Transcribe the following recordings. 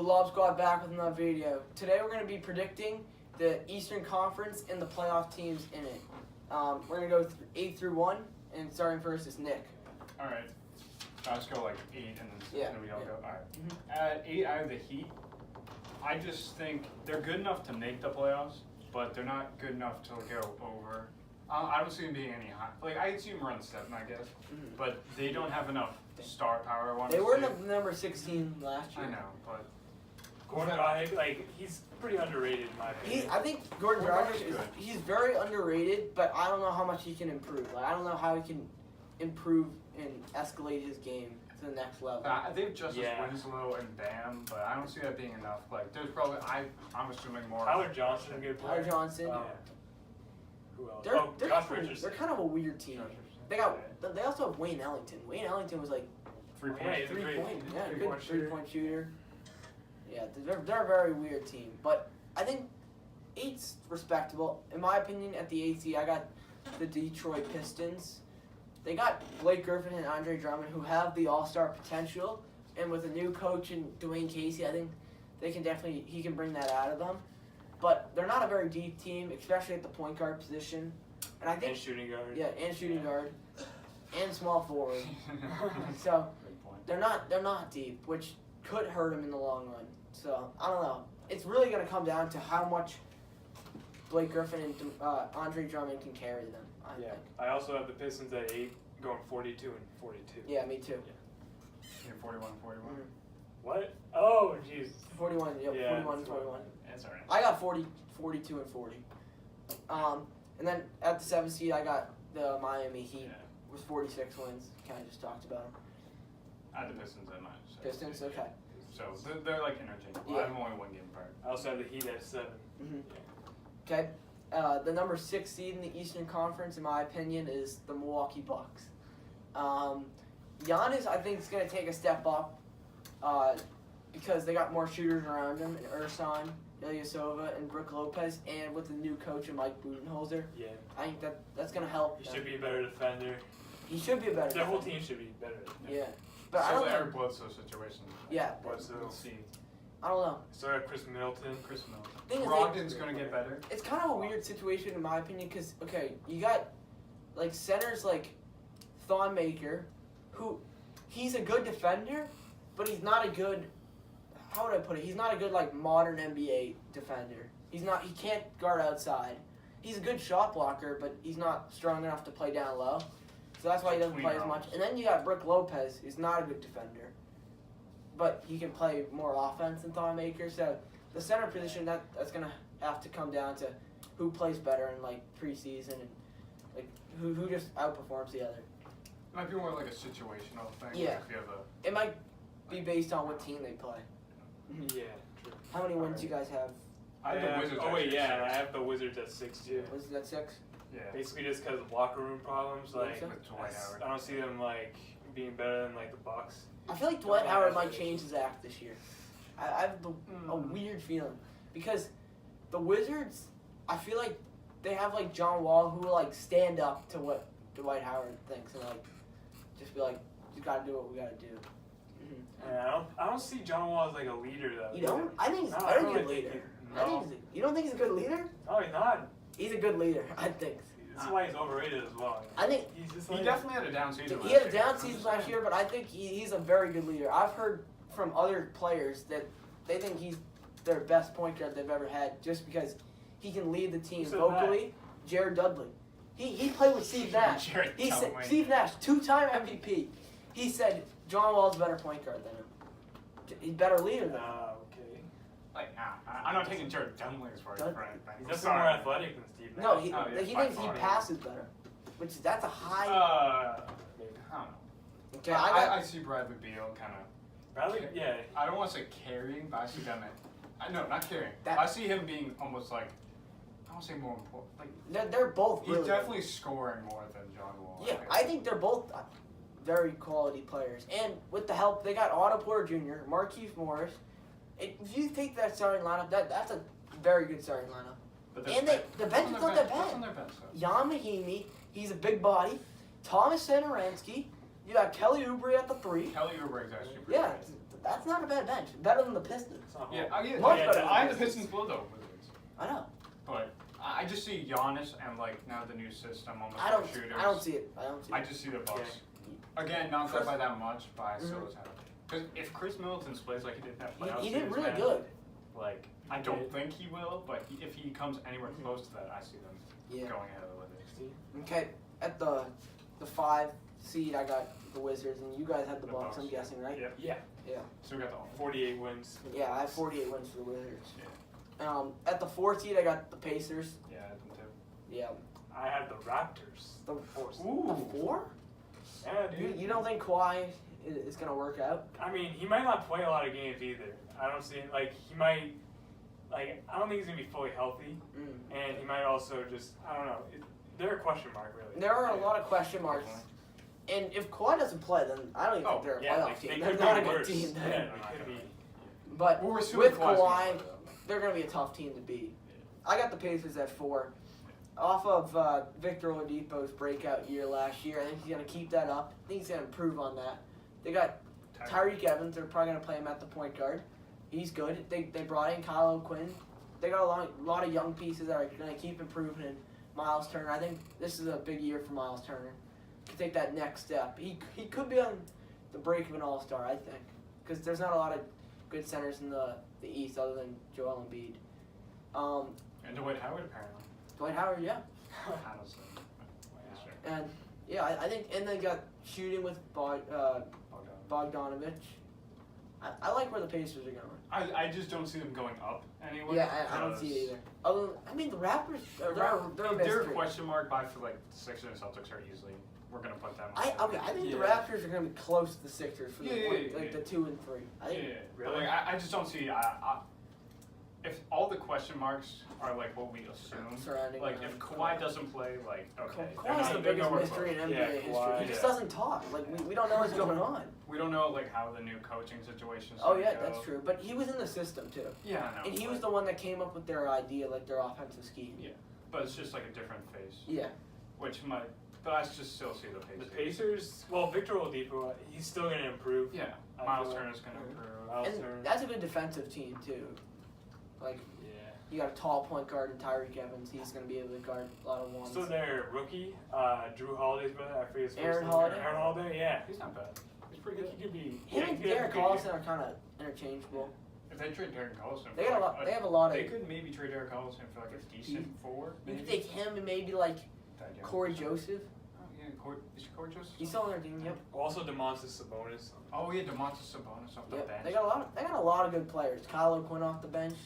Lob Squad back with another video. Today we're going to be predicting the Eastern Conference and the playoff teams in it. We're going to go 8 through 1, and starting first is Nick. All right. I'll just go like 8 and then we all go. All right. Mm-hmm. At 8, I have the Heat. I just think they're good enough to make the playoffs, but they're not good enough to go over. I don't see them being any high. Like, I see them run 7, I guess, but they don't have enough star power. They were number 16 last year. I know, but Gordon Dragic, he's pretty underrated in my opinion. I think Gordon Dragic he's very underrated, but I don't know how much he can improve. Like, I don't know how he can improve and escalate his game to the next level. they have Justice Winslow and Bam, but I don't see that being enough. Like, there's probably I'm assuming more. Howard Johnson, a good player. Howard Johnson. Who else? They're kind of a weird tean. They also have Wayne Ellington. Wayne Ellington was like three-point three-point shooter. Yeah, they're a very weird team. But I think 8's respectable. In my opinion, at the 8th seed, I got the Detroit Pistons. They got Blake Griffin and Andre Drummond, who have the all-star potential. And with a new coach and Dwayne Casey, I think he can bring that out of them. But they're not a very deep team, especially at the point guard position. And I think shooting guard. Yeah, and shooting guard, and small forward. So they're not deep, which could hurt them in the long run. So I don't know. It's really going to come down to how much Blake Griffin and Andre Drummond can carry them. I think. I also have the Pistons at 8, going 42 and 42. Yeah, me too. You're 41 and 41. Mm-hmm. What? Oh, jeez. 41. Yeah, 41 and 41. That's all right. I got 40, 42 and 40. And then at the 7th seed, I got the Miami Heat. With 46 wins. Kind of just talked about them. I had the Pistons at 9. So Pistons, okay. So they're like interchangeable. Yeah. I have only one game apart. I also have the Heat at 7. Mm-hmm. Okay. The number 6 seed in the Eastern Conference, in my opinion, is the Milwaukee Bucks. Giannis, I think, is going to take a step up because they got more shooters around him, and Ersan, Ilyasova, and Brook Lopez, and with the new coach and Mike Budenholzer. Yeah. I think that's going to help. He should be a better defender. He should be a better Their whole defender. team should be better. Yeah. But I So don't the know. Eric Bledsoe situation. Yeah. We'll see. I don't know. So I have Chris Middleton. Thing is, Brogdon's going to get better. It's kind of a weird situation in my opinion because, okay, you got like centers like Thon Maker, who he's a good defender, but he's not a good, how would I put it? He's not a good like modern NBA defender. He can't guard outside. He's a good shot blocker, but he's not strong enough to play down low. So that's why he doesn't play as much. And then you got Brook Lopez, who's not a good defender, but he can play more offense than Thon Maker. So the center position, that's going to have to come down to who plays better in like preseason and like who just outperforms the other. It might be more like a situational thing. Yeah. Like if you have It might be based on what team they play. Yeah, true. How many wins you guys have? I have the Wizards. Oh wait, actually I 6. have the Wizards at 6 too. Was that 6? Yeah. Basically just because of locker room problems, like so? With Dwight Howard. I don't see them like being better than like the Bucks. I feel like Dwight Howard might change his act this year. I have a weird feeling because the Wizards, I feel like they have like John Wall who will like stand up to what Dwight Howard thinks and like just be like, you gotta do what we gotta do. Yeah, I don't see John Wall as like a leader though. You don't? I think he's a very good leader. You don't think he's a good leader? No, he's not. He's a good leader, I think. That's why he's overrated as well. I think he's just He definitely had a down season. he had a down season last year, but I think he's a very good leader. I've heard from other players that they think he's their best point guard they've ever had just because he can lead the team vocally. Jared Dudley. He played with Steve Nash. He said Steve Nash, 2-time MVP. He said John Wall's a better point guard than him. He's a better leader than him. Okay. Like, I'm not taking Jared Dudley's word for anything. He's definitely more athletic than Steve Nash. No, he thinks he passes better, which that's a high. I don't know. Okay, I see Bradley Beal kind of. Bradley, yeah. I don't want to say carrying, but I see them no, not carrying. That- I see him being almost like, I don't say more important. Like they're both he's really definitely scoring more than John Wall. Yeah, I think they're both very quality players. And with the help, they got Otto Porter Jr., Markieff Morris. If you take that starting lineup, that's a very good starting lineup. But And the bench is not that bad. Jan Mahimi, he's a big body. Thomas Satoransky. You got Kelly Oubre at the 3. Kelly Oubre is actually pretty Yeah, good. That's not a bad bench. Better than the Pistons. It's not Yeah, horrible. Much yeah, better than I have the Pistons. Pistons below the Wizards. I know. But I just see Giannis and like now the new system on the I don't shooters. I don't see it. I don't see I it. just see the Bucks. Again, not Chris- by that much, but I still Mhm. was happy. Because if Chris Middleton plays like he did in that playoff He did series, really man, good. Like I don't think he will, but if he comes anywhere close to that, I see them Yeah. going ahead of the Wizards. Okay. At the 5 seed, I got the Wizards, and you guys had the The Bucks. I'm Bucks. guessing, right? Yep. Yeah. So we got the all. 48 wins. Yeah, I have 48 wins for the Wizards. At the 4 seed, I got the Pacers. Yeah, I think too. Yeah. I have the Raptors. The Ooh. 4? Yeah, dude. You don't think Kawhi is gonna work out? I mean, he might not play a lot of games either. I don't see like he might. Like I don't think he's gonna be fully healthy, and he might also just I don't know. They're a question mark really. There are a lot of question marks. And if Kawhi doesn't play, then I don't even think they're a yeah, playoff like, team. they They're could not be a good worse. team. Yeah, Then. they could be. But Well, we're assuming with Kawhi's gonna Kawhi, play, though. they're going to be a tough team to beat. I got the Pacers at 4. Off of Victor Oladipo's breakout year last year, I think he's going to keep that up. I think he's going to improve on that. They got Tyreek Evans. They're probably going to play him at the point guard. He's good. They brought in Kyle O'Quinn. They got a lot of young pieces that are going to keep improving. And Miles Turner, I think this is a big year for Miles Turner. To take that next step. He could be on the break of an all-star, I think. Because there's not a lot of good centers in the East other than Joel Embiid. And Dwight Howard apparently. Dwight Howard, yeah. Honestly. Sure. And yeah, I think, and they got shooting with Bogdanovich. I like where the Pacers are going. I just don't see them going up anywhere. Yeah, I don't see it either. Other than, I mean, the Raptors, they're a They're a mystery. question mark, but I feel like the Sixers and Celtics are easily. We're gonna put them. I think the Raptors are going to be close to the Sixers for the 2 and 3. I think. Yeah, Really? Like, I just don't see. If all the question marks are like what we assume, Surrounding like if Kawhi doesn't play, like okay, Kawhi's the biggest mystery in NBA history. Kawhi, He just yeah. doesn't talk. Like we don't know what's going on. We don't know like how the new coaching situation is. Oh gonna yeah, go. that's true. But he was in the system too, Yeah, I know. and he was the one that came up with their idea, like their offensive scheme. Yeah, but it's just like a different face, Yeah. which might. But I just still see the Pacers. The Pacers. Well, Victor Oladipo, he's still gonna improve. Yeah, I Miles feel like- Turner's gonna improve. Miles And Turner. that's a good defensive team too. Like Yeah. you got a tall point guard in Tyreek Evans. He's going to be able to guard a lot of ones. So their rookie, Drew Holiday's brother, I forget his first Aaron name. Holiday? Aaron Holiday, yeah. He's not bad. He's I pretty think good. he could be. Him and he could have Derek a good year. Collison are kind of interchangeable. If they trade Derek Collison, They for got a like lot. They have a lot of. They could maybe trade Derek Collison for like a decent four. You Maybe. could take him and maybe like That young Corey person. Joseph. Oh yeah, is Corey Joseph? He's still on their team. Yep. Also, Demontis Sabonis. Oh yeah, Demontis Sabonis off the Yep. bench. They got a lot. They got a lot of good players. Kyle O'Quinn off the bench.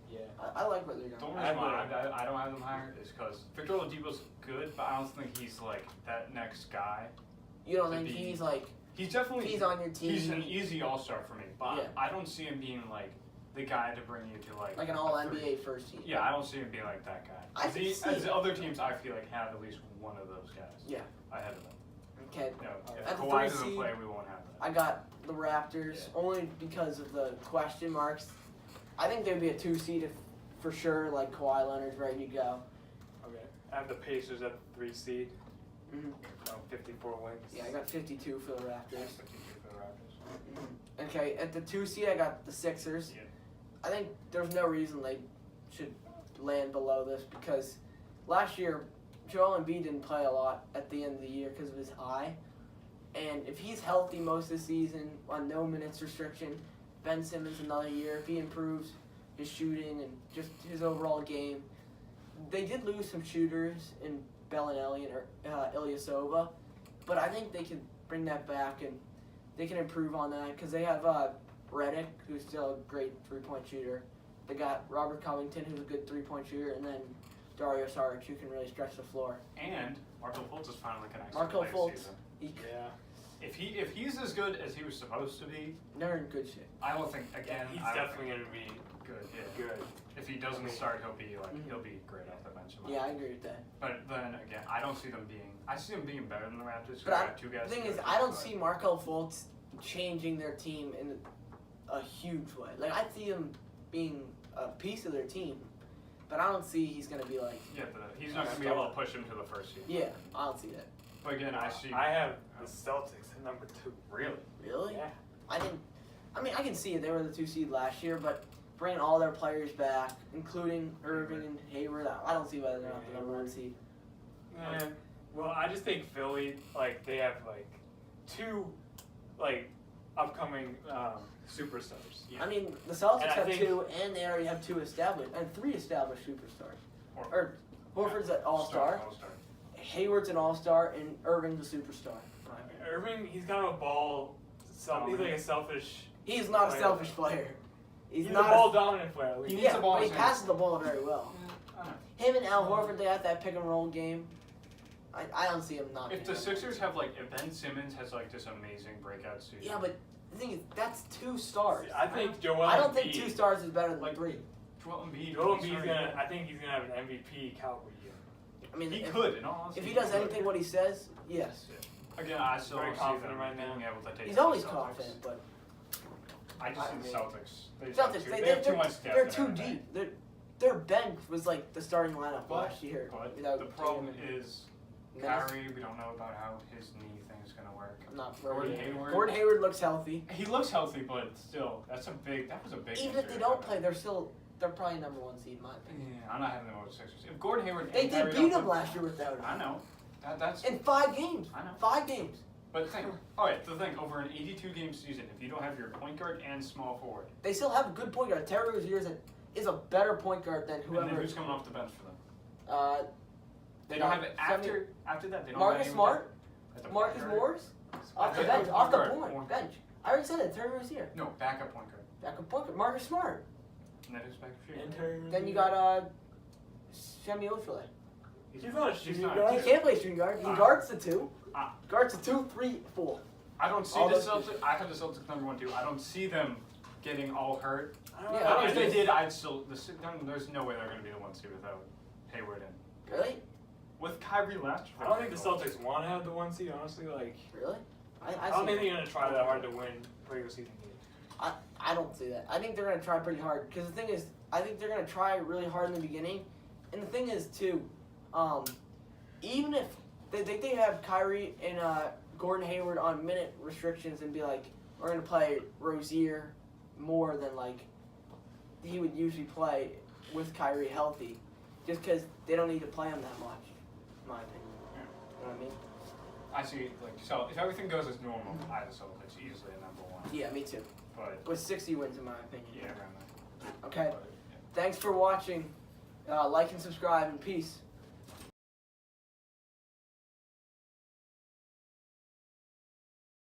Yeah. I like where they're The going. only reason why I don't have them higher is because Victor Oladipo's good, but I don't think he's like that next guy. You don't to think be- he's like He's definitely he's on your team? He's an easy all-star for me, but Yeah. I don't see him being like the guy to bring you to like like an a All three. NBA first team. Yeah, I don't see him being like that guy. I can see As it. other teams, I feel like have at least one of those guys. Yeah. Ahead of them. Okay. You know, if At the Kawhi three doesn't seed, play, we won't have that. I got the Raptors Yeah. only because of the question marks. I think they'd be a 2 seed if for sure. Like Kawhi Leonard's ready to go. Okay. I have the Pacers at the 3 seed. Mhm. 54 wins. Yeah, I got 52 for the Raptors. For the Raptors. Okay, at the 2 seed, I got the Sixers. Yeah. I think there's no reason they should land below this because last year, Joel Embiid didn't play a lot at the end of the year because of his eye. And if he's healthy most of the season on no minutes restriction, Ben Simmons another year, if he improves his shooting and just his overall game. They did lose some shooters in Bellinelli and Ilyasova, but I think they can bring that back and they can improve on that because they have Redick, who's still a great three-point shooter. They got Robert Covington, who's a good three-point shooter, and then Dario Saric, who can really stretch the floor. And Marco Fultz is finally connected. Marco play Fultz. Season. Yeah. If he's as good as he was supposed to be, They're in good shape. I don't think again. He's I don't definitely think going to be good. Yeah. good. If he doesn't start, he'll be like Mhm. he'll be great off the bench. in my Yeah, I opinion. agree with that. But then again, I don't see them being. I see them being better than the Raptors. But I got two guys. The thing who is, are I don't good, see Marco Fultz changing their team in a huge way. Like, I see him being a piece of their team, but I don't see he's going to be like, Yeah, but he's not going to be able to push him to the first seed. yeah, I don't see that. But again, I see. I have the Celtics at number 2. Really. Really? Yeah. I didn't. I mean, I can see it. They were the 2 seed last year, but bringing all their players back, including Irving and Hayward, I don't see why they're not the number 1 seed. Yeah. Well, I just think Philly, like, they have, like, 2, like, upcoming superstars. Yeah. I mean, the Celtics have think, 2, and they already have 2 established, and 3 established superstars. Horford's an all-star, Hayward's an all-star, and Irving's a superstar. Irving, he's kind of a ball. He's like a selfish. He's not a selfish player. He's not a ball-dominant player. He needs the ball. But he passes the ball very well. Him and Al Horford, they have that pick-and-roll game. I don't see him not. If the Sixers have if Ben Simmons has this amazing breakout season. Yeah, but the thing is, that's 2 stars. I think Joel. I don't think 2 stars is better than 3. Joel Embiid. I think he's gonna have an MVP caliber year. I mean, he could. In all honesty, if he does anything what he says, yes. Again, I still very don't confident see them right now. being able to take. He's always confident, but I just see the Celtics. They have too much depth. They're too deep. Their bench was like the starting lineup last year. But the problem is Kyrie. We don't know about how his knee thing is going to work. I'm not Gordon Hayward. Gordon Hayward looks healthy. He looks healthy, but still, that was a big. Even if they don't play, they're probably number 1 seed in my opinion. Yeah, I'm not having them over the Sixers. If Gordon Hayward, they did beat him last year without him. I know. That's in 5 games. I know. 5 games. But think over an 82-game season, if you don't have your point guard and small forward, they still have a good point guard. Terry Rozier is a better point guard than whoever. And then who's coming off the bench for them? They don't have it after that. They don't Marcus have Smart, Marcus Morris, off the bench, off the bench. I already said it. Terry Rozier. No, backup point guard. Backup point guard. Marcus Smart. And then who's backup shooting? Then you got Semi Ojeleye. He's not a shooting not. guard. He can't play shooting guard. He guards the 2. Guards the 2, 3, 4. I don't see the Celtics. I have the Celtics number 1 too. I don't see them getting all hurt. Yeah, if they did, I'd still. There's no way they're going to be the 1 seed without Hayward in. Really? With Kyrie last year. I don't think the Celtics want to have the 1 seed. Honestly, Really? I don't think they're going to try that hard to win regular season games. I don't see that. I think they're going to try pretty hard. Because the thing is, I think they're going to try really hard in the beginning. And the thing is, too, even if they have Kyrie and Gordon Hayward on minute restrictions and be like, we're going to play Rozier more than, he would usually play with Kyrie healthy. Just because they don't need to play him that much, in my opinion. You know what I mean? I see, so if everything goes as normal, I have the Celtics easily a number 1. Yeah, me too. But With 60 wins, in my opinion. yeah, around that. Okay. But, yeah. Thanks for watching. Like and subscribe, and peace.